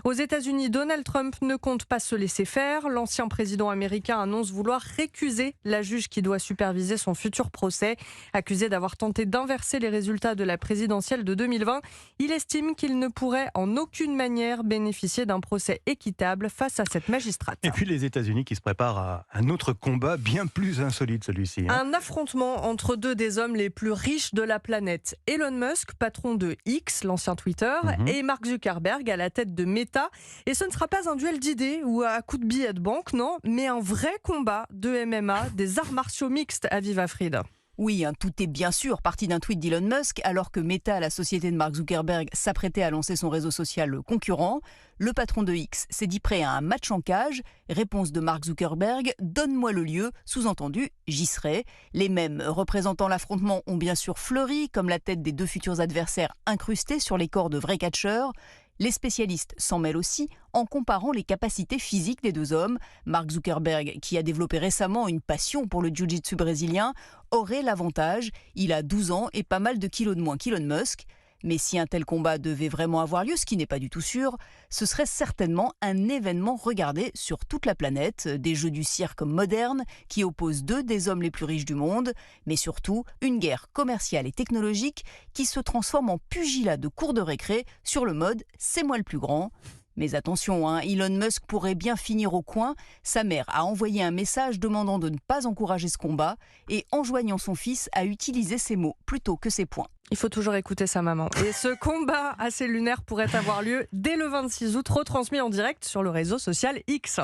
Aux États-Unis, Donald Trump ne compte pas se laisser faire. L'ancien président américain annonce vouloir récuser la juge qui doit superviser son futur procès. Accusé d'avoir tenté d'inverser les résultats de la présidentielle de 2020, il estime qu'il ne pourrait en aucune manière bénéficier d'un procès équitable face à cette magistrate. Et puis les États-Unis qui se préparent à un autre combat bien plus insolite, celui-ci. Un affrontement entre deux des hommes les plus riches de la planète. Elon Musk, patron de X, l'ancien Twitter, et Mark Zuckerberg à la tête de Meta. Et ce ne sera pas un duel d'idées ou à coups de billets de banque, non, mais un vrai combat de MMA, des arts martiaux mixtes à Viva Fried. Oui, tout est bien sûr parti d'un tweet d'Elon Musk, alors que Meta, la société de Mark Zuckerberg, s'apprêtait à lancer son réseau social concurrent. Le patron de X s'est dit prêt à un match en cage. Réponse de Mark Zuckerberg, donne-moi le lieu, sous-entendu, j'y serai. Les mêmes représentant l'affrontement ont bien sûr fleuri, comme la tête des deux futurs adversaires incrustée sur les corps de vrais catcheurs. Les spécialistes s'en mêlent aussi en comparant les capacités physiques des deux hommes. Mark Zuckerberg, qui a développé récemment une passion pour le jiu-jitsu brésilien, aurait l'avantage. Il a 12 ans et pas mal de kilos de moins qu'Elon Musk. Mais si un tel combat devait vraiment avoir lieu, ce qui n'est pas du tout sûr, ce serait certainement un événement regardé sur toute la planète, des jeux du cirque modernes qui opposent deux des hommes les plus riches du monde, mais surtout une guerre commerciale et technologique qui se transforme en pugilat de cour de récré sur le mode « c'est moi le plus grand ». Mais attention, Elon Musk pourrait bien finir au coin. Sa mère a envoyé un message demandant de ne pas encourager ce combat et enjoignant son fils à utiliser ses mots plutôt que ses poings. Il faut toujours écouter sa maman. Et ce combat assez lunaire pourrait avoir lieu dès le 26 août, retransmis en direct sur le réseau social X.